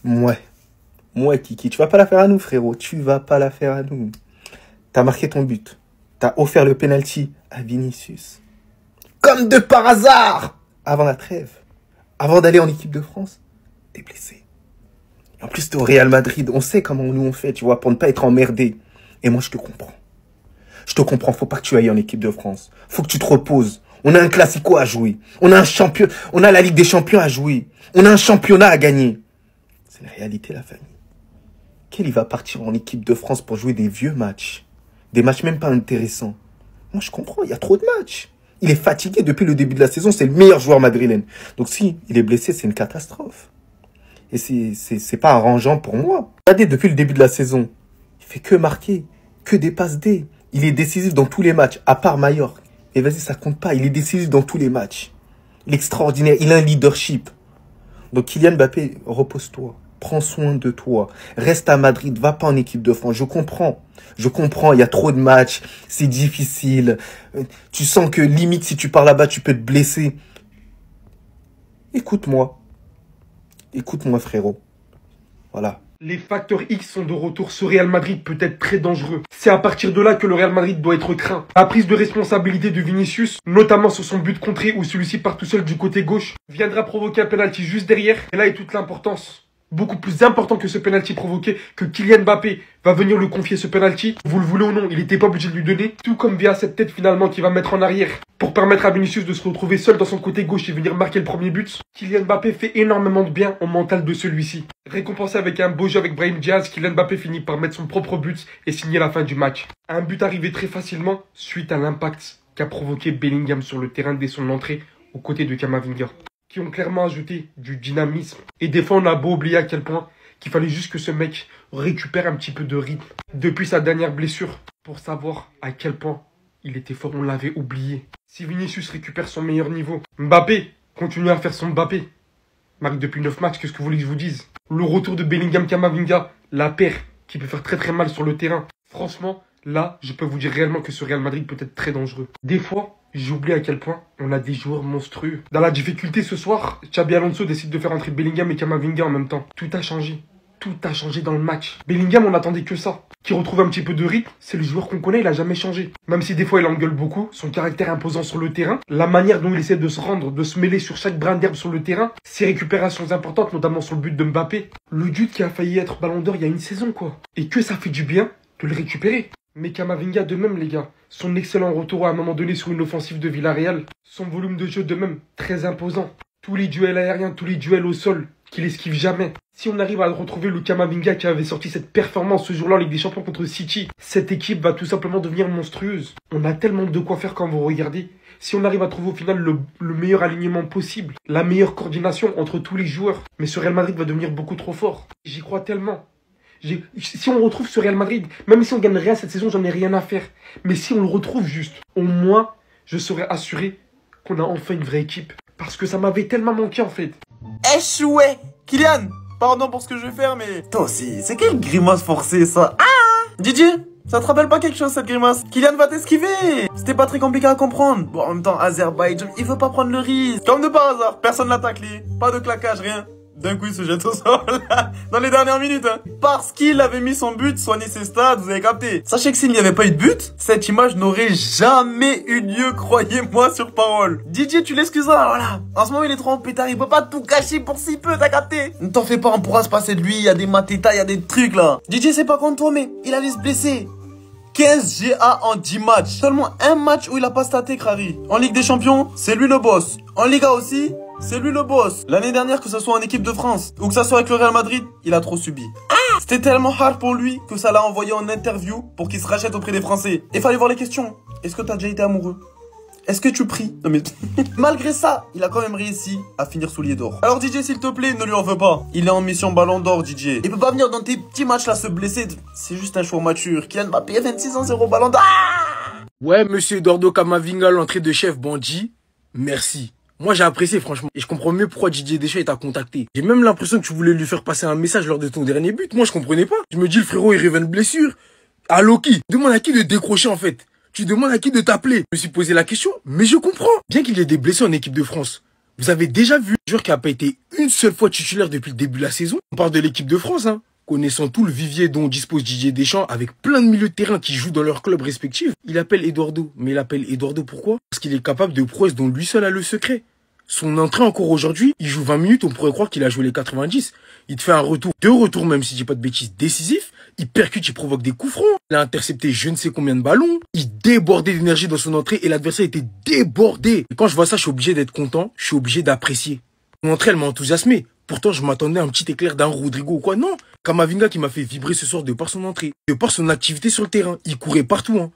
Ouais. Moi, Kiki, tu vas pas la faire à nous, frérot. Tu vas pas la faire à nous. T'as marqué ton but. T'as offert le penalty à Vinicius. Comme de par hasard, avant la trêve, avant d'aller en équipe de France, t'es blessé. Et en plus, t'es au Real Madrid. On sait comment nous on fait, tu vois, pour ne pas être emmerdé. Et moi, je te comprends. Je te comprends. Faut pas que tu ailles en équipe de France. Faut que tu te reposes. On a un classico à jouer. On a un champion. On a la Ligue des Champions à jouer. On a un championnat à gagner. C'est la réalité, la famille. Quel il va partir en équipe de France pour jouer des vieux matchs. Des matchs même pas intéressants. Moi, je comprends. Il y a trop de matchs. Il est fatigué depuis le début de la saison. C'est le meilleur joueur madrilène. Donc, si il est blessé, c'est une catastrophe. Et c'est pas arrangeant pour moi. Regardez, depuis le début de la saison, il fait que marquer, que des passes D. Il est décisif dans tous les matchs, à part Mallorca. Et vas-y, ça compte pas. Il est décisif dans tous les matchs. Il est extraordinaire. Il a un leadership. Donc, Kylian Mbappé, repose-toi. Prends soin de toi. Reste à Madrid. Va pas en équipe de France. Je comprends. Je comprends. Il y a trop de matchs. C'est difficile. Tu sens que limite, si tu pars là-bas, tu peux te blesser. Écoute-moi. Écoute-moi, frérot. Voilà. Les facteurs X sont de retour. Ce Real Madrid peut être très dangereux. C'est à partir de là que le Real Madrid doit être craint. La prise de responsabilité de Vinicius, notamment sur son but contré où celui-ci part tout seul du côté gauche, viendra provoquer un penalty juste derrière. Et là est toute l'importance. Beaucoup plus important que ce penalty provoqué, que Kylian Mbappé va venir lui confier ce penalty. Vous le voulez ou non, il n'était pas obligé de lui donner. Tout comme via cette tête finalement qu'il va mettre en arrière pour permettre à Vinicius de se retrouver seul dans son côté gauche et venir marquer le premier but. Kylian Mbappé fait énormément de bien au mental de celui-ci. Récompensé avec un beau jeu avec Brahim Diaz, Kylian Mbappé finit par mettre son propre but et signer la fin du match. Un but arrivé très facilement suite à l'impact qu'a provoqué Bellingham sur le terrain dès son entrée aux côtés de Camavinga, qui ont clairement ajouté du dynamisme. Et des fois, on a beau oublier à quel point qu'il fallait juste que ce mec récupère un petit peu de rythme depuis sa dernière blessure pour savoir à quel point il était fort, on l'avait oublié. Si Vinicius récupère son meilleur niveau, Mbappé continue à faire son Mbappé. Marque depuis 9 matchs, qu'est-ce que vous voulez que je vous dise? Le retour de Bellingham-Camavinga, la paire qui peut faire très très mal sur le terrain. Franchement, là, je peux vous dire réellement que ce Real Madrid peut être très dangereux. Des fois, j'oublie à quel point on a des joueurs monstrueux. Dans la difficulté ce soir, Xabi Alonso décide de faire entrer Bellingham et Camavinga en même temps. Tout a changé. Tout a changé dans le match. Bellingham, on n'attendait que ça. Qui retrouve un petit peu de rythme, c'est le joueur qu'on connaît, il a jamais changé. Même si des fois il engueule beaucoup, son caractère imposant sur le terrain, la manière dont il essaie de se rendre, de se mêler sur chaque brin d'herbe sur le terrain, ses récupérations importantes, notamment sur le but de Mbappé. Le dude qui a failli être ballon d'or il y a une saison, quoi. Et que ça fait du bien de le récupérer. Mais Camavinga de même, les gars. Son excellent retour à un moment donné sur une offensive de Villarreal. Son volume de jeu de même, très imposant. Tous les duels aériens, tous les duels au sol, qu'il esquive jamais. Si on arrive à retrouver le Camavinga qui avait sorti cette performance ce jour-là en Ligue des Champions contre City, cette équipe va tout simplement devenir monstrueuse. On a tellement de quoi faire quand vous regardez. Si on arrive à trouver au final le meilleur alignement possible, la meilleure coordination entre tous les joueurs, mais ce Real Madrid va devenir beaucoup trop fort. J'y crois tellement. Si on retrouve ce Real Madrid, même si on gagne rien cette saison, j'en ai rien à faire. Mais si on le retrouve juste, au moins, je serais assuré qu'on a enfin une vraie équipe. Parce que ça m'avait tellement manqué en fait. Échoué! Kylian, pardon pour ce que je vais faire, mais... Toi aussi, c'est quelle grimace forcée ça? Ah! Didier, ça te rappelle pas quelque chose cette grimace? Kylian va t'esquiver! C'était pas très compliqué à comprendre. Bon, en même temps, Azerbaïdjan, il veut pas prendre le risque. Comme de par hasard, personne l'a taclé. Pas de claquage, rien. D'un coup, il se jette au sol, là, dans les dernières minutes, hein. Parce qu'il avait mis son but, soigner ses stats, vous avez capté. Sachez que s'il n'y avait pas eu de but, cette image n'aurait jamais eu lieu, croyez-moi sur parole. Didier, tu l'excuseras, voilà. En ce moment, il est trop en pétard, il peut pas tout cacher pour si peu, t'as capté. Ne t'en fais pas, on pourra se passer de lui, il y a des matétas, il y a des trucs, là. Didier, c'est pas contre toi, mais il allait se blesser. 15 GA en 10 matchs. Seulement un match où il a pas staté, Crary. En Ligue des Champions, c'est lui le boss. En Liga aussi, c'est lui le boss. L'année dernière, que ce soit en équipe de France ou que ce soit avec le Real Madrid, il a trop subi. C'était tellement hard pour lui que ça l'a envoyé en interview pour qu'il se rachète auprès des Français. Et fallait voir les questions. Est-ce que t'as déjà été amoureux? Est-ce que tu pries? Non mais... Malgré ça, il a quand même réussi à finir soulier d'or. Alors DJ, s'il te plaît, ne lui en veux pas. Il est en mission ballon d'or, DJ. Il peut pas venir dans tes petits matchs là se blesser. C'est juste un choix mature. Kylian Mbappé, 26 ans, 0 ballon d'or. Ouais, monsieur Eduardo Camavinga, l'entrée de chef bandit. Merci. Moi, j'ai apprécié, franchement. Et je comprends mieux pourquoi Didier Deschamps t'a contacté. J'ai même l'impression que tu voulais lui faire passer un message lors de ton dernier but. Moi, je comprenais pas. Je me dis, le frérot, il revient de blessure. Allô, qui? Demande à qui de décrocher, en fait. Tu demandes à qui de t'appeler. Je me suis posé la question, mais je comprends. Bien qu'il ait des blessés en équipe de France, Vous avez déjà vu un joueur qui n'a pas été une seule fois titulaire depuis le début de la saison? On parle de l'équipe de France, hein. Connaissant tout le vivier dont dispose Didier Deschamps, avec plein de milieux de terrain qui jouent dans leurs clubs respectifs, il appelle Eduardo. Mais il appelle Eduardo pourquoi? Parce qu'il est capable de prouesses dont lui seul a le secret. Son entrée encore aujourd'hui, il joue 20 minutes, on pourrait croire qu'il a joué les 90. Il te fait un retour, 2 retours même si je dis pas de bêtises, décisif. Il percute, il provoque des coups francs. Il a intercepté je ne sais combien de ballons. Il débordait d'énergie dans son entrée et l'adversaire était débordé. Et quand je vois ça, je suis obligé d'être content, je suis obligé d'apprécier. Son entrée, elle m'a enthousiasmé. Pourtant, je m'attendais à un petit éclair d'un Rodrigo ou quoi. Non, Camavinga qui m'a fait vibrer ce soir de par son entrée, de par son activité sur le terrain. Il courait partout, hein.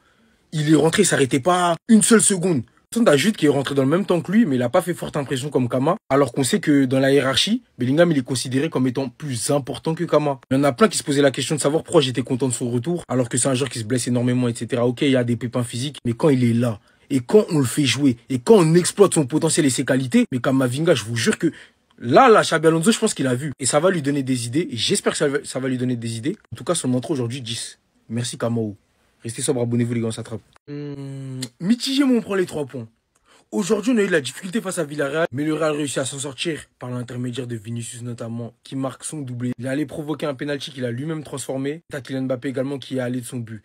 Il est rentré, il s'arrêtait pas une seule seconde. D'Ajut qui est rentré dans le même temps que lui, mais il a pas fait forte impression comme Kama, alors qu'on sait que dans la hiérarchie, Bellingham il est considéré comme étant plus important que Kama. Il y en a plein qui se posaient la question de savoir pourquoi j'étais content de son retour, alors que c'est un joueur qui se blesse énormément, etc. Ok, il y a des pépins physiques, mais quand il est là, et quand on le fait jouer, et quand on exploite son potentiel et ses qualités, mais Camavinga, je vous jure que là, Xabi Alonso, je pense qu'il a vu. Et ça va lui donner des idées, et j'espère que ça va lui donner des idées. En tout cas, son entrée aujourd'hui, 10. Merci Kamao. Restez sobre, abonnez-vous les gars, on s'attrape. Mitigé, mais on prend les 3 points. Aujourd'hui, on a eu de la difficulté face à Villarreal, mais le Real réussit à s'en sortir par l'intermédiaire de Vinicius notamment, qui marque son doublé. Il est allé provoquer un penalty qu'il a lui-même transformé. T'as Kylian Mbappé également qui est allé de son but.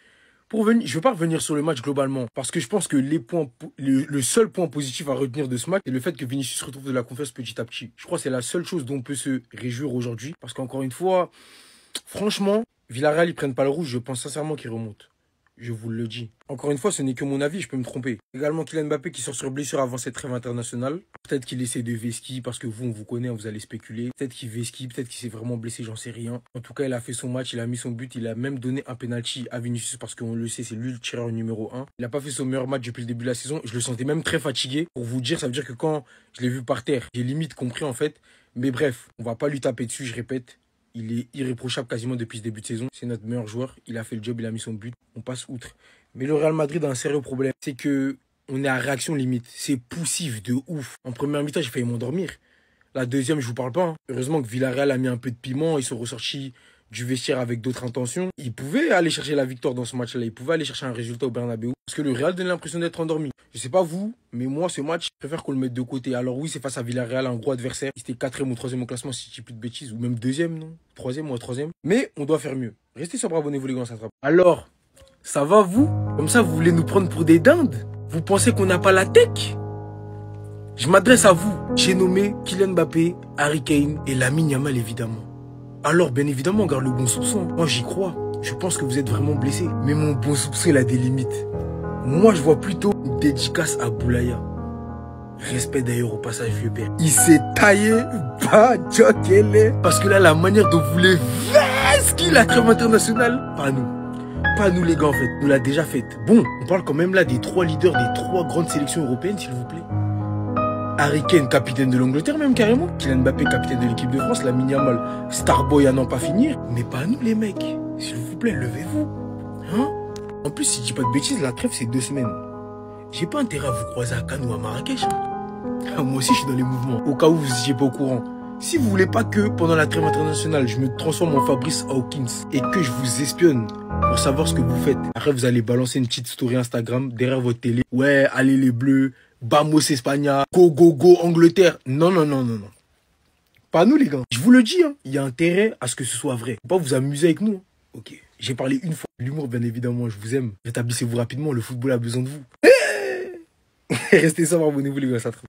Je ne veux pas revenir sur le match globalement, parce que je pense que le seul point positif à retenir de ce match, c'est le fait que Vinicius retrouve de la confiance petit à petit. Je crois que c'est la seule chose dont on peut se réjouir aujourd'hui, parce qu'encore une fois, franchement, Villarreal, ils prennent pas le rouge, je pense sincèrement qu'ils remontent. Je vous le dis. Encore une fois, ce n'est que mon avis, je peux me tromper. Également Kylian Mbappé qui sort sur blessure avant cette trêve internationale. Peut-être qu'il essaie de vesquiller parce que vous, on vous connaît, vous allez spéculer. Peut-être qu'il vesquille, peut-être qu'il s'est vraiment blessé, j'en sais rien. En tout cas, il a fait son match, il a mis son but, il a même donné un penalty à Vinicius parce qu'on le sait, c'est lui le tireur numéro 1. Il n'a pas fait son meilleur match depuis le début de la saison. Je le sentais même très fatigué. Pour vous dire, ça veut dire que quand je l'ai vu par terre, j'ai limite compris en fait. Mais bref, on va pas lui taper dessus, je répète. Il est irréprochable quasiment depuis ce début de saison. C'est notre meilleur joueur. Il a fait le job, il a mis son but. On passe outre. Mais le Real Madrid a un sérieux problème. C'est que on est à réaction limite. C'est poussif de ouf. En première mi-temps, j'ai failli m'endormir. La deuxième, je vous parle pas. Hein. Heureusement que Villarreal a mis un peu de piment. Ils sont ressortis du vestiaire avec d'autres intentions. Ils pouvaient aller chercher la victoire dans ce match-là. Ils pouvaient aller chercher un résultat au Bernabéu. Parce que le Real donnait l'impression d'être endormi. Je sais pas vous, mais moi, ce match, je préfère qu'on le mette de côté. Alors oui, c'est face à Villarreal, un gros adversaire. C'était 4e ou 3e au classement, si je dis plus de bêtises. Ou même 2e, non? 3e ou 3e. Mais on doit faire mieux. Restez sobre, abonnez-vous les gars, on s'attrape. Alors, ça va vous? Comme ça, vous voulez nous prendre pour des dindes? Vous pensez qu'on n'a pas la tech? Je m'adresse à vous. J'ai nommé Kylian Mbappé, Harry Kane et Lamine Yamal évidemment. Alors, bien évidemment, on garde le bon soupçon. Moi, j'y crois. Je pense que vous êtes vraiment blessé. Mais mon bon soupçon, il a des limites. Moi, je vois plutôt une dédicace à Boulaya. Respect d'ailleurs au passage, vieux père. Il s'est taillé, pas Jokele. Parce que là, la manière dont vous voulez vesquiller la trêve internationale, pas nous. Pas nous les gars en fait, nous l'a déjà faite. Bon, on parle quand même là des 3 leaders des 3 grandes sélections européennes, s'il vous plaît. Harry Kane, capitaine de l'Angleterre même carrément. Kylian Mbappé, capitaine de l'équipe de France. Lamine Yamal, Starboy à n'en pas finir. Mais pas nous les mecs. S'il vous plaît, levez-vous. Hein? En plus, si je dis pas de bêtises, la trêve c'est 2 semaines. J'ai pas intérêt à vous croiser à Cannes ou à Marrakech. Hein? Moi aussi je suis dans les mouvements. Au cas où vous n'étiez pas au courant. Si vous voulez pas que pendant la trêve internationale, je me transforme en Fabrice Hawkins et que je vous espionne pour savoir ce que vous faites. Après, vous allez balancer une petite story Instagram derrière votre télé. Ouais, allez les Bleus, Vamos España, go go go Angleterre. Non, non, non, non, non. Pas nous les gars. Je vous le dis, hein, il y a intérêt à ce que ce soit vrai. Faut pas vous amuser avec nous. Hein. Ok, j'ai parlé une fois. L'humour, bien évidemment, je vous aime. Rétablissez-vous rapidement, le football a besoin de vous. Restez sobre, abonnez-vous les gars, ça traite.